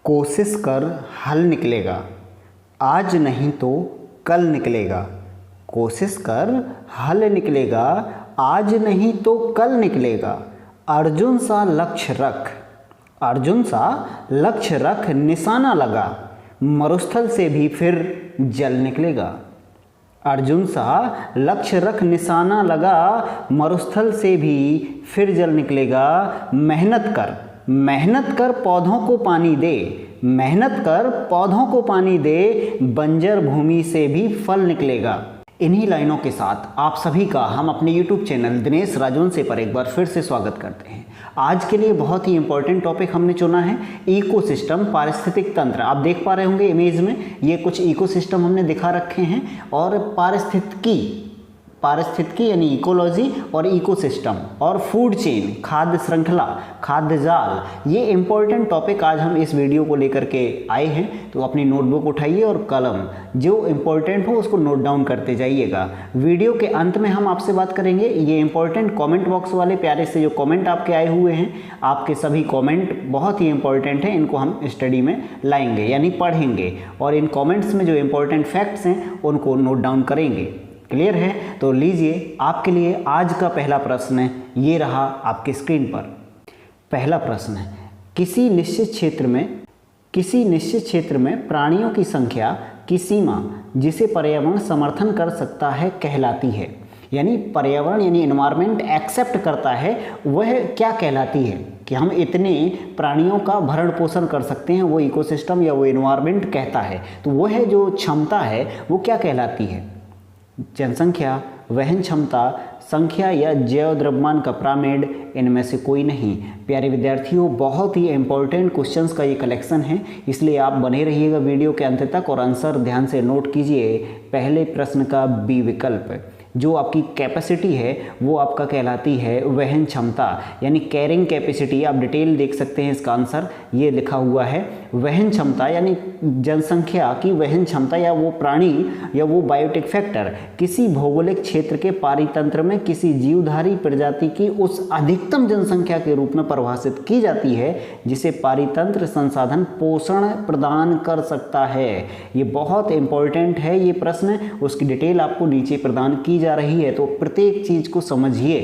कोशिश कर हल निकलेगा, आज नहीं तो कल निकलेगा। कोशिश कर हल निकलेगा, आज नहीं तो कल निकलेगा। अर्जुन सा लक्ष्य रख, अर्जुन सा लक्ष्य रख, निशाना लगा, मरुस्थल से भी फिर जल निकलेगा। अर्जुन सा लक्ष्य रख, निशाना लगा, मरुस्थल से भी फिर जल निकलेगा। मेहनत कर, मेहनत कर पौधों को पानी दे, मेहनत कर पौधों को पानी दे, बंजर भूमि से भी फल निकलेगा। इन्हीं लाइनों के साथ आप सभी का हम अपने YouTube चैनल दिनेश राजवंशी पर एक बार फिर से स्वागत करते हैं। आज के लिए बहुत ही इंपॉर्टेंट टॉपिक हमने चुना है इकोसिस्टम, पारिस्थितिक तंत्र। आप देख पा रहे होंगे इमेज में ये कुछ इकोसिस्टम हमने दिखा रखे हैं और पारिस्थितिकी यानी इकोलॉजी और इकोसिस्टम और फूड चेन, खाद्य श्रृंखला, खाद्य जाल, ये इंपॉर्टेंट टॉपिक आज हम इस वीडियो को लेकर के आए हैं। तो अपनी नोटबुक उठाइए और कलम, जो इंपॉर्टेंट हो उसको नोट डाउन करते जाइएगा। वीडियो के अंत में हम आपसे बात करेंगे ये इंपॉर्टेंट कमेंट बॉक्स वाले प्यारे से जो कमेंट आपके आए हुए हैं, आपके सभी कमेंट बहुत ही इंपॉर्टेंट हैं, इनको हम स्टडी में लाएंगे यानी पढ़ेंगे और इन कमेंट्स में जो इंपॉर्टेंट फैक्ट्स हैं उनको नोट डाउन करेंगे। क्लियर है? तो लीजिए आपके लिए आज का पहला प्रश्न ये रहा आपकी स्क्रीन पर। पहला प्रश्न है, किसी निश्चित क्षेत्र में प्राणियों की संख्या की सीमा जिसे पर्यावरण समर्थन कर सकता है कहलाती है। यानी पर्यावरण यानी एनवायरनमेंट एक्सेप्ट करता है, वह क्या कहलाती है कि हम इतने प्राणियों का भरण पोषण कर सकते हैं, वो इकोसिस्टम या वो एनवायरनमेंट कहता है। तो वह जो क्षमता है वो क्या कहलाती है? जनसंख्या, वहन क्षमता, संख्या या जैव द्रव्यमान का पिरामिड, इनमें से कोई नहीं। प्यारे विद्यार्थियों, बहुत ही इंपॉर्टेंट क्वेश्चंस का ये कलेक्शन है, इसलिए आप बने रहिएगा वीडियो के अंत तक और आंसर ध्यान से नोट कीजिए। पहले प्रश्न का बी विकल्प, जो आपकी कैपेसिटी है वो आपका कहलाती है वहन क्षमता यानी कैरिंग कैपेसिटी। आप डिटेल देख सकते हैं, इसका आंसर ये लिखा हुआ है वहन क्षमता यानी जनसंख्या की वहन क्षमता या वो प्राणी या वो बायोटिक फैक्टर किसी भौगोलिक क्षेत्र के पारितंत्र में किसी जीवधारी प्रजाति की उस अधिकतम जनसंख्या के रूप में परिभाषित की जाती है जिसे पारितंत्र संसाधन पोषण प्रदान कर सकता है। ये बहुत इंपॉर्टेंट है ये प्रश्न, उसकी डिटेल आपको नीचे प्रदान की जा रही है, तो प्रत्येक चीज को समझिए।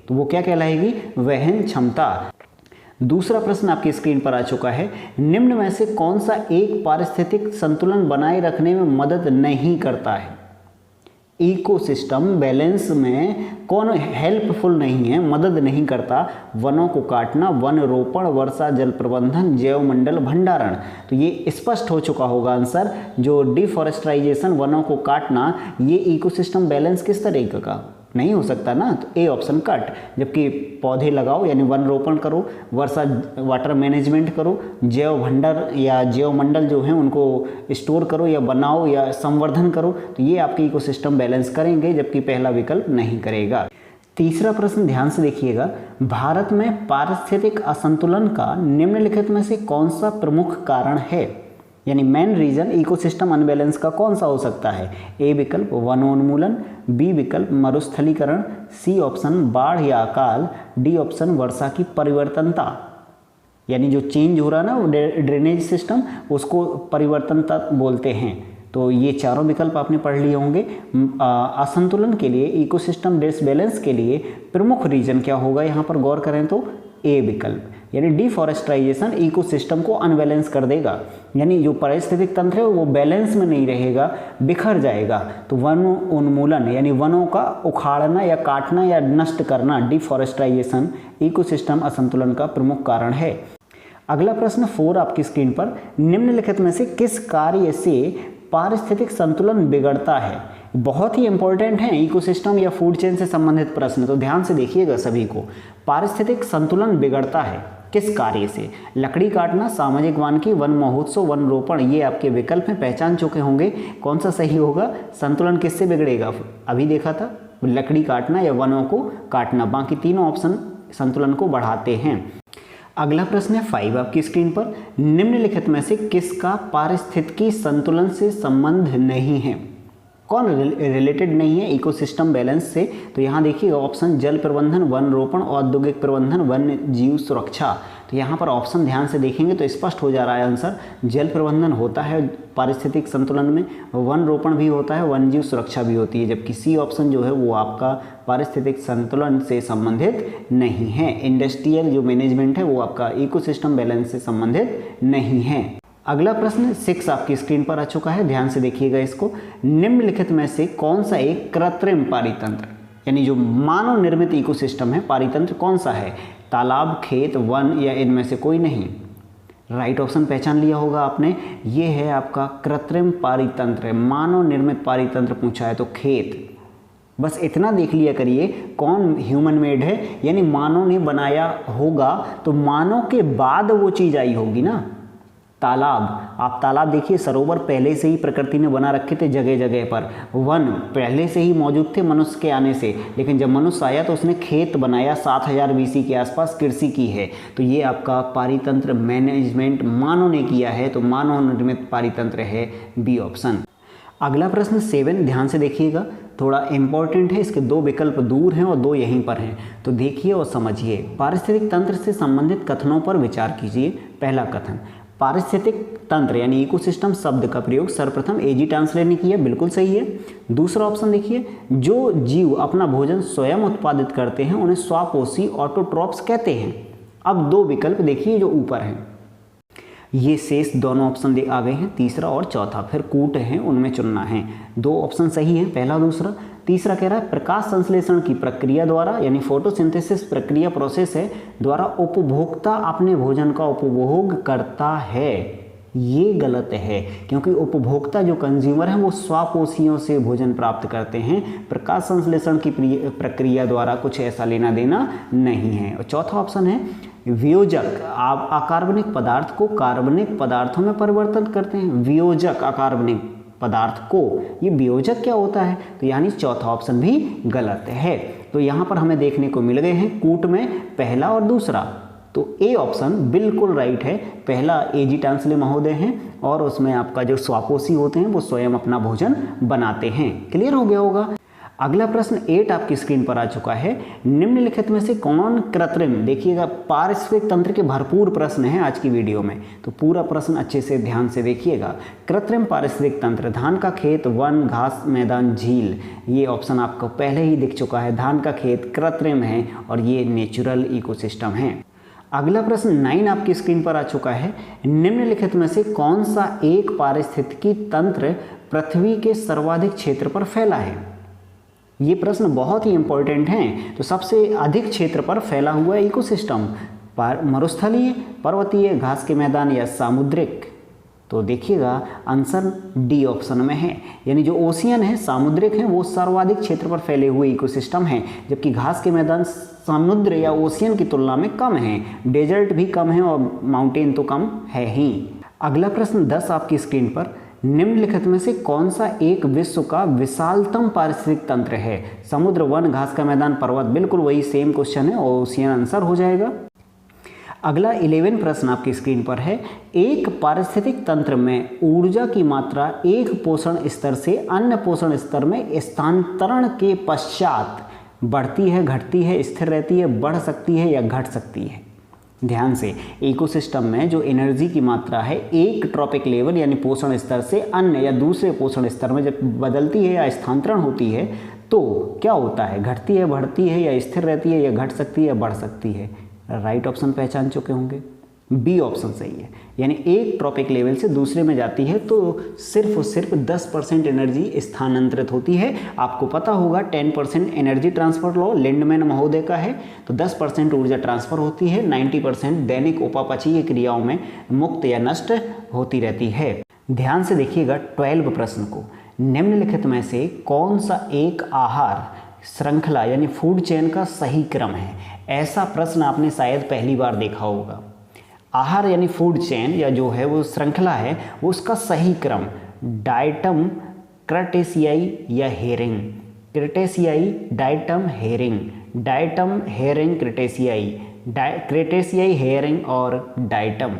तो वो क्या कहलाएगी? वहन क्षमता। दूसरा प्रश्न आपकी स्क्रीन पर आ चुका है, निम्न में से कौन सा एक पारिस्थितिक संतुलन बनाए रखने में मदद नहीं करता है? इकोसिस्टम बैलेंस में कौन हेल्पफुल नहीं है, मदद नहीं करता? वनों को काटना, वन रोपण, वर्षा जल प्रबंधन, जैव मंडल भंडारण। तो ये स्पष्ट हो चुका होगा आंसर, जो डिफॉरेस्टराइजेशन, वनों को काटना, ये इकोसिस्टम बैलेंस किस तरीके का नहीं हो सकता ना। तो ए ऑप्शन कट। जबकि पौधे लगाओ यानी वन रोपण करो, वर्षा वाटर मैनेजमेंट करो, जैव भंडार या जैव मंडल जो हैं उनको स्टोर करो या बनाओ या संवर्धन करो, तो ये आपके इकोसिस्टम बैलेंस करेंगे, जबकि पहला विकल्प नहीं करेगा। तीसरा प्रश्न ध्यान से देखिएगा, भारत में पारिस्थितिक असंतुलन का निम्नलिखित में से कौन सा प्रमुख कारण है? यानी मेन रीजन इकोसिस्टम अनबैलेंस का कौन सा हो सकता है? ए विकल्प वनोन्मूलन, बी विकल्प मरुस्थलीकरण, सी ऑप्शन बाढ़ या अकाल, डी ऑप्शन वर्षा की परिवर्तनता यानी जो चेंज हो रहा है ना वो ड्रेनेज सिस्टम, उसको परिवर्तनता बोलते हैं। तो ये चारों विकल्प आपने पढ़ लिए होंगे। असंतुलन के लिए, इकोसिस्टम डिसबैलेंस के लिए प्रमुख रीजन क्या होगा? यहाँ पर गौर करें तो ए विकल्प यानी डिफॉरेस्टराइजेशन इकोसिस्टम को अनबैलेंस कर देगा, यानी जो पारिस्थितिक तंत्र है वो बैलेंस में नहीं रहेगा, बिखर जाएगा। तो वन उन्मूलन यानी वनों का उखाड़ना या काटना या नष्ट करना, डिफॉरेस्टराइजेशन इकोसिस्टम असंतुलन का प्रमुख कारण है। अगला प्रश्न 4 आपकी स्क्रीन पर, निम्नलिखित में से किस कार्य से पारिस्थितिक संतुलन बिगड़ता है? बहुत ही इंपॉर्टेंट है इकोसिस्टम या फूड चेन से संबंधित प्रश्न, तो ध्यान से देखिएगा सभी को। पारिस्थितिक संतुलन बिगड़ता है किस कार्य से? लकड़ी काटना, सामाजिक वानिकी, वन महोत्सव, वन रोपण, ये आपके विकल्प में पहचान चुके होंगे कौन सा सही होगा। संतुलन किससे बिगड़ेगा? अभी देखा था लकड़ी काटना या वनों को काटना, बाकी तीनों ऑप्शन संतुलन को बढ़ाते हैं। अगला प्रश्न है 5 आपकी स्क्रीन पर, निम्नलिखित में से किसका पारिस्थितिकी संतुलन से संबंध नहीं है? कौन रिलेटेड नहीं है इकोसिस्टम बैलेंस से? तो यहाँ देखिएगा ऑप्शन जल प्रबंधन, वन रोपण, औद्योगिक प्रबंधन, वन्य जीव सुरक्षा। तो यहाँ पर ऑप्शन ध्यान से देखेंगे तो स्पष्ट हो जा रहा है आंसर। जल प्रबंधन होता है पारिस्थितिक संतुलन में, वन रोपण भी होता है, वन्यजीव सुरक्षा भी होती है, जबकि सी ऑप्शन जो है वो आपका पारिस्थितिक संतुलन से संबंधित नहीं है। इंडस्ट्रियल जो मैनेजमेंट है वो आपका इकोसिस्टम बैलेंस से संबंधित नहीं है। अगला प्रश्न 6 आपकी स्क्रीन पर आ चुका है, ध्यान से देखिएगा इसको। निम्नलिखित में से कौन सा एक कृत्रिम पारितंत्र यानी जो मानव निर्मित इकोसिस्टम है, पारितंत्र कौन सा है? तालाब, खेत, वन या इनमें से कोई नहीं? राइट ऑप्शन पहचान लिया होगा आपने, ये है आपका कृत्रिम पारितंत्र, मानव निर्मित पारितंत्र पूछा है तो खेत। बस इतना देख लिया करिए कौन ह्यूमन मेड है, यानी मानव ने बनाया होगा तो मानव के बाद वो चीज़ आई होगी ना। तालाब, आप तालाब देखिए, सरोवर पहले से ही प्रकृति ने बना रखे थे जगह जगह पर, वन पहले से ही मौजूद थे मनुष्य के आने से, लेकिन जब मनुष्य आया तो उसने खेत बनाया, 7000 BC के आसपास कृषि की है। तो ये आपका पारितंत्र मैनेजमेंट मानव ने किया है, तो मानव निर्मित पारितंत्र है बी ऑप्शन। अगला प्रश्न 7, ध्यान से देखिएगा, थोड़ा इंपॉर्टेंट है, इसके 2 विकल्प दूर हैं और 2 यहीं पर हैं, तो देखिए और समझिए। पारिस्थितिक तंत्र से संबंधित कथनों पर विचार कीजिए। पहला कथन, पारिस्थितिक तंत्र यानी इकोसिस्टम शब्द का प्रयोग सर्वप्रथम एजी ट्रांसलेट ने किया, बिल्कुल सही है। दूसरा ऑप्शन देखिए, जो जीव अपना भोजन स्वयं उत्पादित करते हैं उन्हें स्वापोषी ऑटोट्रॉप्स कहते हैं। अब 2 विकल्प देखिए जो ऊपर हैं, ये शेष दोनों ऑप्शन आ गए हैं, तीसरा और चौथा, फिर कूट हैं उनमें चुनना है। 2 ऑप्शन सही है, पहला दूसरा। तीसरा कह रहा है प्रकाश संश्लेषण की प्रक्रिया द्वारा यानी फोटोसिंथेसिस प्रक्रिया प्रोसेस है द्वारा उपभोक्ता अपने भोजन का उपभोग करता है। ये गलत है, क्योंकि उपभोक्ता जो कंज्यूमर है वो स्वापोषियों से भोजन प्राप्त करते हैं, प्रकाश संश्लेषण की प्रक्रिया द्वारा कुछ ऐसा लेना देना नहीं है। और चौथा ऑप्शन है वियोजक, आप अकार्बनिक पदार्थ को कार्बनिक पदार्थों में परिवर्तन करते हैं, वियोजक अकार्बनिक पदार्थ को, ये वियोजक क्या होता है? तो यानी चौथा ऑप्शन भी गलत है। तो यहाँ पर हमें देखने को मिल गए हैं कूट में पहला और दूसरा, तो ए ऑप्शन बिल्कुल राइट है। पहला एजी टांसले महोदय हैं और उसमें आपका जो स्वापोषी होते हैं वो स्वयं अपना भोजन बनाते हैं। क्लियर हो गया होगा। अगला प्रश्न 8 आपकी स्क्रीन पर आ चुका है, निम्नलिखित में से कौन कृत्रिम, देखिएगा पारिस्थितिक तंत्र के भरपूर प्रश्न हैं आज की वीडियो में, तो पूरा प्रश्न अच्छे से ध्यान से देखिएगा। कृत्रिम पारिस्थितिक तंत्र, धान का खेत, वन, घास मैदान, झील, ये ऑप्शन आपको पहले ही दिख चुका है, धान का खेत कृत्रिम है और ये नेचुरल इकोसिस्टम है। अगला प्रश्न 9 आपकी स्क्रीन पर आ चुका है, निम्नलिखित में से कौन सा एक पारिस्थितिकी तंत्र पृथ्वी के सर्वाधिक क्षेत्र पर फैला है? ये प्रश्न बहुत ही इंपॉर्टेंट हैं। तो सबसे अधिक क्षेत्र पर फैला हुआ इकोसिस्टम मरुस्थलीय, पर्वतीय, घास के मैदान या सामुद्रिक? तो देखिएगा आंसर डी ऑप्शन में है, यानी जो ओशियन है, सामुद्रिक है, वो सर्वाधिक क्षेत्र पर फैले हुए इकोसिस्टम हैं, जबकि घास के मैदान समुद्र या ओशियन की तुलना में कम हैं, डेजर्ट भी कम है और माउंटेन तो कम है ही। अगला प्रश्न 10 आपकी स्क्रीन पर, निम्नलिखित में से कौन सा एक विश्व का विशालतम पारिस्थितिक तंत्र है? समुद्र, वन, घास का मैदान, पर्वत, बिल्कुल वही सेम क्वेश्चन है और ओशियन आंसर हो जाएगा। अगला 11 प्रश्न आपकी स्क्रीन पर है, एक पारिस्थितिक तंत्र में ऊर्जा की मात्रा एक पोषण स्तर से अन्य पोषण स्तर में स्थानांतरण के पश्चात बढ़ती है, घटती है, स्थिर रहती है, बढ़ सकती है या घट सकती है? ध्यान से, इकोसिस्टम में जो एनर्जी की मात्रा है एक ट्रॉपिक लेवल यानी पोषण स्तर से अन्य या दूसरे पोषण स्तर में जब बदलती है या स्थानांतरण होती है तो क्या होता है? घटती है, बढ़ती है या स्थिर रहती है या घट सकती है या बढ़ सकती है? राइट ऑप्शन पहचान चुके होंगे, बी ऑप्शन सही है, यानी एक ट्रॉपिक लेवल से दूसरे में जाती है तो सिर्फ और सिर्फ 10% एनर्जी स्थानांतरित होती है। आपको पता होगा 10% एनर्जी ट्रांसफर लॉ लिंडमैन महोदय का है, तो 10% ऊर्जा ट्रांसफर होती है, 90% दैनिक उपापचयी क्रियाओं में मुक्त या नष्ट होती रहती है। ध्यान से देखिएगा 12 प्रश्न को, निम्नलिखित में से कौन सा एक आहार श्रृंखला यानी फूड चेन का सही क्रम है? ऐसा प्रश्न आपने शायद पहली बार देखा होगा। आहार यानी फूड चेन या जो है वो श्रृंखला है, वो उसका सही क्रम डाइटम, क्रेटेशियाई या herring, crustacea, diatom, herring, diatom, herring, crustacea, crustacea, herring और डाइटम।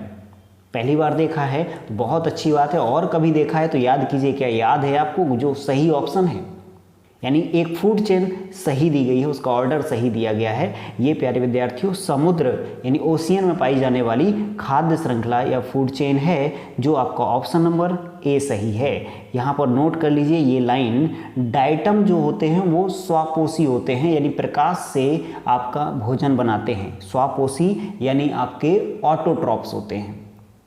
पहली बार देखा है तो बहुत अच्छी बात है, और कभी देखा है तो याद कीजिए, क्या याद है आपको जो सही ऑप्शन है? यानी एक फूड चेन सही दी गई है, उसका ऑर्डर सही दिया गया है। ये प्यारे विद्यार्थियों समुद्र यानी ओशियन में पाई जाने वाली खाद्य श्रृंखला या फूड चेन है, जो आपका ऑप्शन नंबर ए सही है। यहाँ पर नोट कर लीजिए ये लाइन, डाइटम जो होते हैं वो स्वापोषी होते हैं, यानी प्रकाश से आपका भोजन बनाते हैं। स्वापोषी यानी आपके ऑटोट्रॉप्स होते हैं।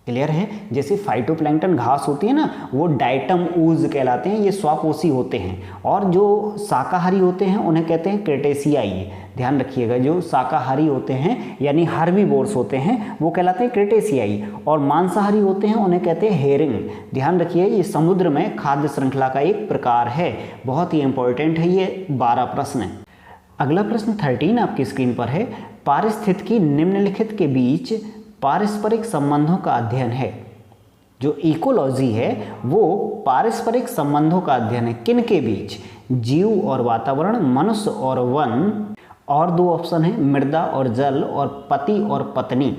क्लियर है? जैसे फाइटोप्लैंक्टन घास होती है ना, वो डाइटम ऊज कहलाते हैं, ये स्वापोषी होते हैं। और जो शाकाहारी होते हैं उन्हें कहते हैं क्रेटेशियाई। ध्यान रखिएगा, जो शाकाहारी होते हैं यानी हर्बीवोर्स होते हैं वो कहलाते हैं क्रेटेशियाई, और मांसाहारी होते हैं उन्हें कहते हैं हेरिंग। ध्यान रखिए, ये समुद्र में खाद्य श्रृंखला का एक प्रकार है। बहुत ही इंपॉर्टेंट है ये 12 प्रश्न। अगला प्रश्न 13 आपकी स्क्रीन पर है। पारिस्थितिकी निम्नलिखित के बीच पारस्परिक संबंधों का अध्ययन है। जो इकोलॉजी है वो पारस्परिक संबंधों का अध्ययन है। किन के बीच? जीव और वातावरण, मनुष्य और वन, और 2 ऑप्शन है मृदा और जल, और पति और पत्नी।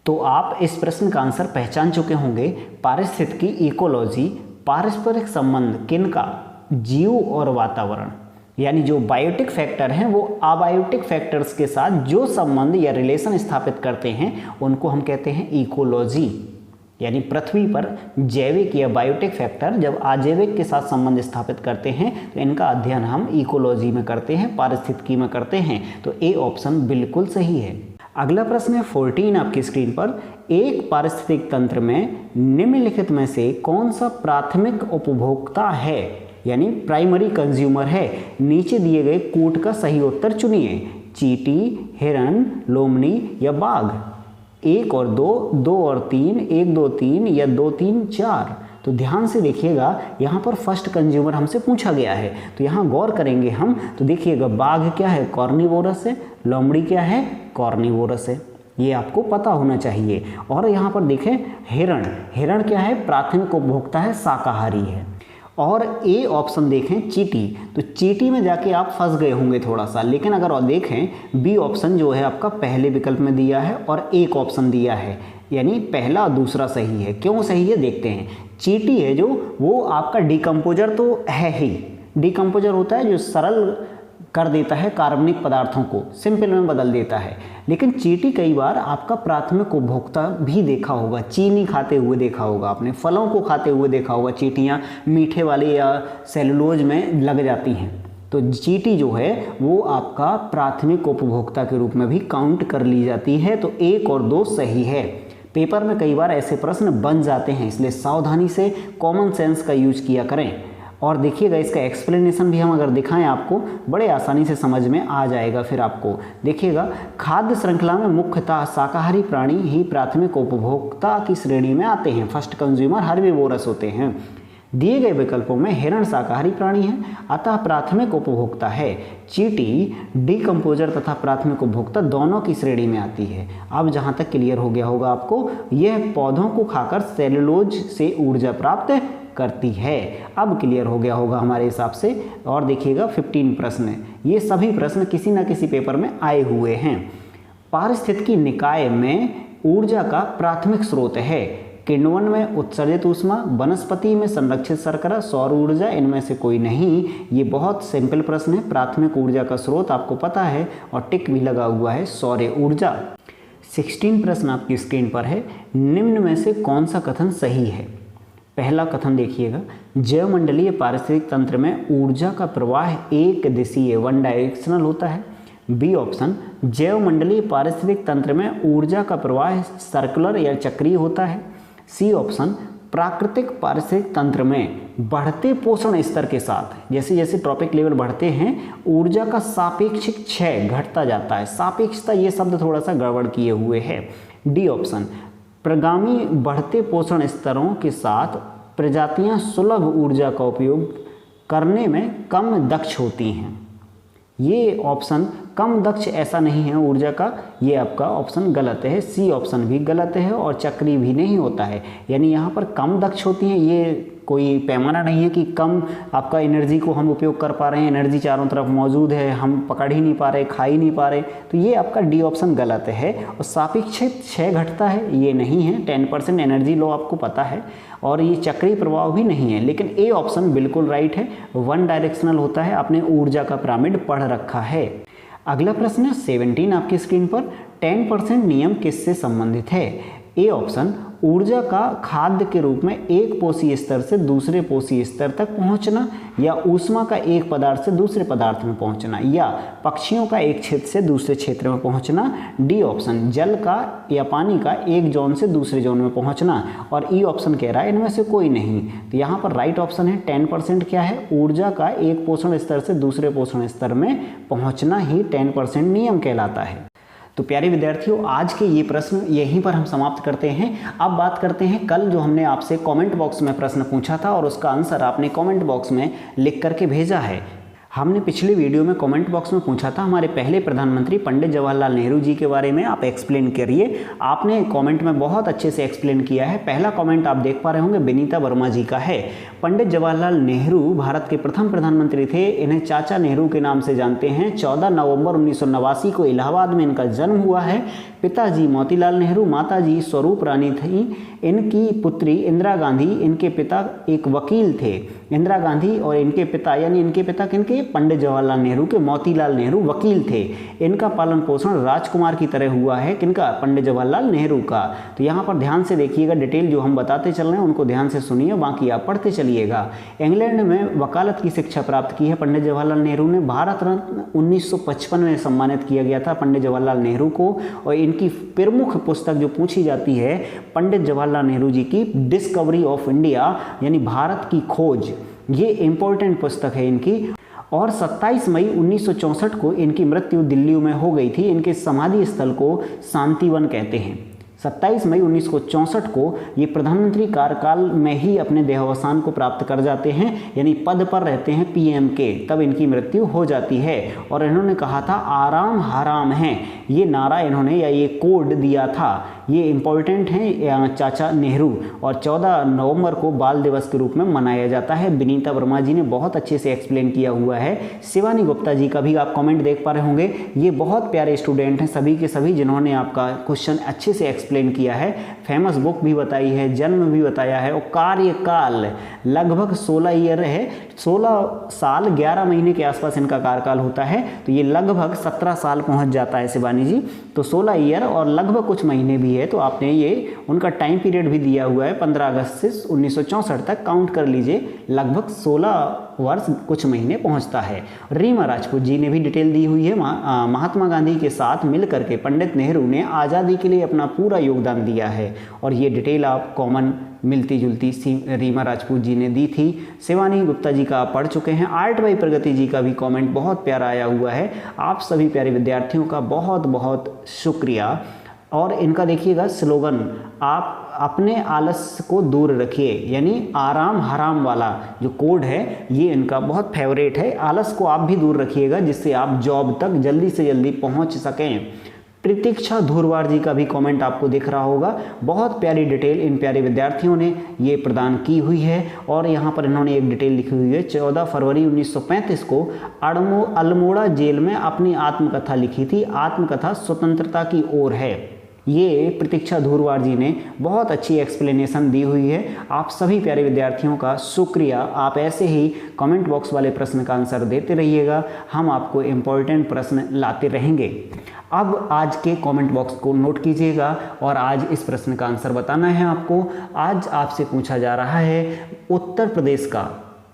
तो आप इस प्रश्न का आंसर पहचान चुके होंगे। पारिस्थितिकी इकोलॉजी, पारस्परिक संबंध किन का? जीव और वातावरण, यानी जो बायोटिक फैक्टर हैं वो अबायोटिक फैक्टर्स के साथ जो संबंध या रिलेशन स्थापित करते हैं उनको हम कहते हैं इकोलॉजी। यानी पृथ्वी पर जैविक या बायोटिक फैक्टर जब अजैविक के साथ संबंध स्थापित करते हैं तो इनका अध्ययन हम इकोलॉजी में करते हैं, पारिस्थितिकी में करते हैं। तो ए ऑप्शन बिल्कुल सही है। अगला प्रश्न है 14 आपकी स्क्रीन पर। एक पारिस्थितिक तंत्र में निम्नलिखित में से कौन सा प्राथमिक उपभोक्ता है, यानी प्राइमरी कंज्यूमर है? नीचे दिए गए कूट का सही उत्तर चुनिए। चींटी, हिरन, लोमड़ी या बाघ। 1 और 2, 2 और 3, 1 2 3 या 2 3 4। तो ध्यान से देखिएगा, यहाँ पर फर्स्ट कंज्यूमर हमसे पूछा गया है, तो यहाँ गौर करेंगे हम। तो देखिएगा, बाघ क्या है? कॉर्निवोरस है। लोमड़ी क्या है? कॉर्निवोरस है। ये आपको पता होना चाहिए। और यहाँ पर देखें हिरण, हिरण क्या है? प्राथमिक उपभोक्ता है, शाकाहारी है। और ए ऑप्शन देखें चींटी, तो चींटी में जाके आप फंस गए होंगे थोड़ा सा। लेकिन अगर और देखें बी ऑप्शन जो है आपका पहले विकल्प में दिया है और एक ऑप्शन दिया है, यानी पहला और दूसरा सही है। क्यों सही है देखते हैं। चींटी है जो, वो आपका डिकम्पोजर तो है ही। डिकम्पोजर होता है जो सरल कर देता है कार्बनिक पदार्थों को, सिंपल में बदल देता है। लेकिन चींटी कई बार आपका प्राथमिक उपभोक्ता भी देखा होगा। चीनी खाते हुए देखा होगा आपने, फलों को खाते हुए देखा होगा। चींटियाँ मीठे वाले या सेलुलोज में लग जाती हैं। तो चींटी जो है वो आपका प्राथमिक उपभोक्ता के रूप में भी काउंट कर ली जाती है। तो 1 और 2 सही है। पेपर में कई बार ऐसे प्रश्न बन जाते हैं, इसलिए सावधानी से कॉमन सेंस का यूज किया करें। और देखिएगा, इसका एक्सप्लेनेशन भी हम अगर दिखाएं आपको बड़े आसानी से समझ में आ जाएगा। फिर आपको देखिएगा, खाद्य श्रृंखला में मुख्यतः शाकाहारी प्राणी ही प्राथमिक उपभोक्ता की श्रेणी में आते हैं। फर्स्ट कंज्यूमर हर्बीवोरस होते हैं। दिए गए विकल्पों में हिरण शाकाहारी प्राणी है, अतः प्राथमिक उपभोक्ता है। चींटी डिकम्पोजर तथा प्राथमिक उपभोक्ता दोनों की श्रेणी में आती है। अब जहाँ तक क्लियर हो गया होगा आपको, यह पौधों को खाकर सेलुलोज से ऊर्जा प्राप्त करती है। अब क्लियर हो गया होगा हमारे हिसाब से। और देखिएगा 15 प्रश्न है, ये सभी प्रश्न किसी न किसी पेपर में आए हुए हैं। पारिस्थितिकी निकाय में ऊर्जा का प्राथमिक स्रोत है। किण्वन में उत्सर्जित ऊष्मा, वनस्पति में संरक्षित शर्करा, सौर ऊर्जा, इनमें से कोई नहीं। ये बहुत सिंपल प्रश्न है। प्राथमिक ऊर्जा का स्रोत आपको पता है और टिक भी लगा हुआ है, सौर ऊर्जा। 16 प्रश्न आपकी स्क्रीन पर है। निम्न में से कौन सा कथन सही है? पहला कथन देखिएगा, जैवमंडलीय पारिस्थितिक तंत्र में ऊर्जा का प्रवाह एक दिशीय, वन डायरेक्शनल होता है। बी ऑप्शन, जैवमंडलीय पारिस्थितिक तंत्र में ऊर्जा का प्रवाह सर्कुलर या चक्रीय होता है। सी ऑप्शन, प्राकृतिक पारिस्थितिक तंत्र में बढ़ते पोषण स्तर के साथ, जैसे जैसे ट्रॉपिक लेवल बढ़ते हैं, ऊर्जा का सापेक्षिक क्षय घटता जाता है। सापेक्षता ये शब्द थोड़ा सा गड़बड़ किए हुए है। डी ऑप्शन, प्रगामी बढ़ते पोषण स्तरों के साथ प्रजातियां सुलभ ऊर्जा का उपयोग करने में कम दक्ष होती हैं। ये ऑप्शन कम दक्ष ऐसा नहीं है ऊर्जा का, ये आपका ऑप्शन गलत है, सी ऑप्शन भी गलत है, और चक्री भी नहीं होता है। यानी यहाँ पर कम दक्ष होती हैं, ये कोई पैमाना नहीं है कि कम आपका एनर्जी को हम उपयोग कर पा रहे हैं, एनर्जी चारों तरफ मौजूद है, हम पकड़ ही नहीं पा रहे, खा ही नहीं पा रहे, तो ये आपका डी ऑप्शन गलत है। और सापेक्षिक क्षय घटता है, ये नहीं है, 10% एनर्जी लॉ आपको पता है, और ये चक्रीय प्रभाव भी नहीं है। लेकिन ए ऑप्शन बिल्कुल राइट है, वन डायरेक्शनल होता है, आपने ऊर्जा का पिरामिड पढ़ रखा है। अगला प्रश्न है 17 आपकी स्क्रीन पर, 10% नियम किससे संबंधित है? ए ऑप्शन, ऊर्जा का खाद्य के रूप में एक पोषी स्तर से दूसरे पोषी स्तर तक पहुंचना, या ऊष्मा का एक पदार्थ से दूसरे पदार्थ में पहुंचना, या पक्षियों का एक क्षेत्र से दूसरे क्षेत्र में पहुंचना। डी ऑप्शन, जल का या पानी का एक जोन से दूसरे जोन में पहुंचना। और ई ऑप्शन कह रहा है इनमें से कोई नहीं। तो यहाँ पर राइट ऑप्शन है 10% क्या है? ऊर्जा का एक पोषण स्तर से दूसरे पोषण स्तर में पहुँचना ही 10% नियम कहलाता है। तो प्यारे विद्यार्थियों, आज के ये प्रश्न यहीं पर हम समाप्त करते हैं। अब बात करते हैं कल जो हमने आपसे कमेंट बॉक्स में प्रश्न पूछा था और उसका आंसर आपने कमेंट बॉक्स में लिख करके भेजा है। हमने पिछले वीडियो में कमेंट बॉक्स में पूछा था हमारे पहले प्रधानमंत्री पंडित जवाहरलाल नेहरू जी के बारे में आप एक्सप्लेन करिए। आपने कमेंट में बहुत अच्छे से एक्सप्लेन किया है। पहला कमेंट आप देख पा रहे होंगे विनीता वर्मा जी का है। पंडित जवाहरलाल नेहरू भारत के प्रथम प्रधानमंत्री थे। इन्हें चाचा नेहरू के नाम से जानते हैं। 14 नवंबर 1989 को इलाहाबाद में इनका जन्म हुआ है। पिताजी मोतीलाल नेहरू, माताजी स्वरूप रानी थी। इनकी पुत्री इंदिरा गांधी, इनके पिता एक वकील थे। इंदिरा गांधी और इनके पिता, यानी इनके पिता किनके? पंडित जवाहरलाल नेहरू के, मोतीलाल नेहरू वकील थे। इनका पालन पोषण राजकुमार की तरह हुआ है। किनका? पंडित जवाहरलाल नेहरू का। तो यहाँ पर ध्यान से देखिएगा, डिटेल जो हम बताते चल रहे हैं उनको ध्यान से सुनिए, बाकी आप पढ़ते चलिएगा। इंग्लैंड में वकालत की शिक्षा प्राप्त की है पंडित जवाहरलाल नेहरू ने। भारत रत्न 1955 में सम्मानित किया गया था पंडित जवाहरलाल नेहरू को। और इनकी प्रमुख पुस्तक जो पूछी जाती है पंडित जवाहरलाल नेहरू जी की, डिस्कवरी ऑफ इंडिया, यानी भारत की खोज, ये इंपॉर्टेंट पुस्तक है इनकी। और 27 मई 1964 को इनकी मृत्यु दिल्ली में हो गई थी। इनके समाधि स्थल को शांतिवन कहते हैं। 27 मई 1964 को ये प्रधानमंत्री कार्यकाल में ही अपने देहावसान को प्राप्त कर जाते हैं, यानी पद पर रहते हैं पीएम के, तब इनकी मृत्यु हो जाती है। और इन्होंने कहा था आराम हराम है, ये नारा इन्होंने या ये कोड दिया था। ये इम्पोर्टेंट है चाचा नेहरू। और 14 नवंबर को बाल दिवस के रूप में मनाया जाता है। विनीता वर्मा जी ने बहुत अच्छे से एक्सप्लेन किया हुआ है। शिवानी गुप्ता जी का भी आप कमेंट देख पा रहे होंगे। ये बहुत प्यारे स्टूडेंट हैं सभी के सभी, जिन्होंने आपका क्वेश्चन अच्छे से एक्सप्लेन किया है। फेमस बुक भी बताई है, जन्म भी बताया है, और कार्यकाल लगभग 16 ईयर है। 16 साल 11 महीने के आसपास इनका कार्यकाल होता है। तो ये लगभग 17 साल पहुंच जाता है शिवानी जी। तो 16 ईयर और लगभग कुछ महीने भी है। तो आपने ये उनका टाइम पीरियड भी दिया हुआ है, 15 अगस्त से 1964 तक काउंट कर लीजिए, लगभग 16 वर्ष कुछ महीने पहुंचता है। रीमा राजपूत जी ने भी डिटेल दी हुई है। महात्मा गांधी के साथ मिलकर के पंडित नेहरू ने आज़ादी के लिए अपना पूरा योगदान दिया है। और ये डिटेल आप कॉमन मिलती जुलती रीमा राजपूत जी ने दी थी। शिवानी गुप्ता जी का आप पढ़ चुके हैं। आर्ट बाई प्रगति जी का भी कमेंट बहुत प्यारा आया हुआ है। आप सभी प्यारे विद्यार्थियों का बहुत बहुत शुक्रिया। और इनका देखिएगा स्लोगन, आप अपने आलस को दूर रखिए, यानी आराम हराम वाला जो कोड है ये इनका बहुत फेवरेट है। आलस को आप भी दूर रखिएगा, जिससे आप जॉब तक जल्दी से जल्दी पहुंच सकें। प्रतीक्षा धुरवार जी का भी कमेंट आपको दिख रहा होगा। बहुत प्यारी डिटेल इन प्यारे विद्यार्थियों ने ये प्रदान की हुई है। और यहाँ पर इन्होंने एक डिटेल लिखी हुई है, 14 फरवरी 1935 को अल्मोड़ा जेल में अपनी आत्मकथा लिखी थी। आत्मकथा स्वतंत्रता की ओर है। ये प्रतीक्षा धुरवार जी ने बहुत अच्छी एक्सप्लेनेशन दी हुई है। आप सभी प्यारे विद्यार्थियों का शुक्रिया। आप ऐसे ही कमेंट बॉक्स वाले प्रश्न का आंसर देते रहिएगा, हम आपको इम्पोर्टेंट प्रश्न लाते रहेंगे। अब आज के कमेंट बॉक्स को नोट कीजिएगा और आज इस प्रश्न का आंसर बताना है आपको। आज आपसे पूछा जा रहा है, उत्तर प्रदेश का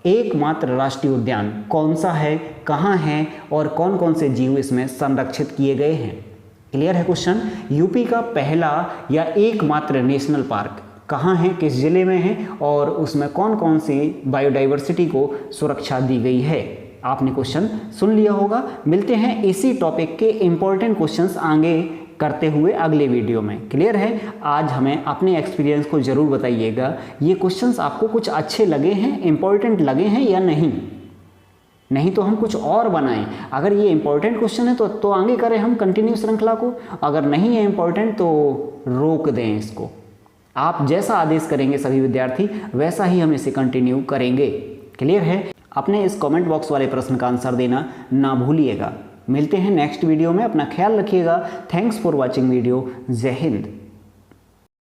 एकमात्र राष्ट्रीय उद्यान कौन सा है, कहाँ है और कौन कौन से जीव इसमें संरक्षित किए गए हैं। क्लियर है क्वेश्चन? यूपी का पहला या एकमात्र नेशनल पार्क कहाँ है, किस जिले में है और उसमें कौन कौन सी बायोडाइवर्सिटी को सुरक्षा दी गई है। आपने क्वेश्चन सुन लिया होगा। मिलते हैं इसी टॉपिक के इंपॉर्टेंट क्वेश्चंस आगे करते हुए अगले वीडियो में। क्लियर है? आज हमें अपने एक्सपीरियंस को ज़रूर बताइएगा, ये क्वेश्चंस आपको कुछ अच्छे लगे हैं, इंपॉर्टेंट लगे हैं या नहीं। नहीं तो हम कुछ और बनाएं। अगर ये इंपॉर्टेंट क्वेश्चन है तो आगे करें हम कंटिन्यू श्रृंखला को, अगर नहीं है इंपॉर्टेंट तो रोक दें इसको। आप जैसा आदेश करेंगे सभी विद्यार्थी वैसा ही हम इसे कंटिन्यू करेंगे। क्लियर है? अपने इस कमेंट बॉक्स वाले प्रश्न का आंसर देना ना भूलिएगा। मिलते हैं नेक्स्ट वीडियो में, अपना ख्याल रखिएगा। Thanks for watching video. जय हिंद।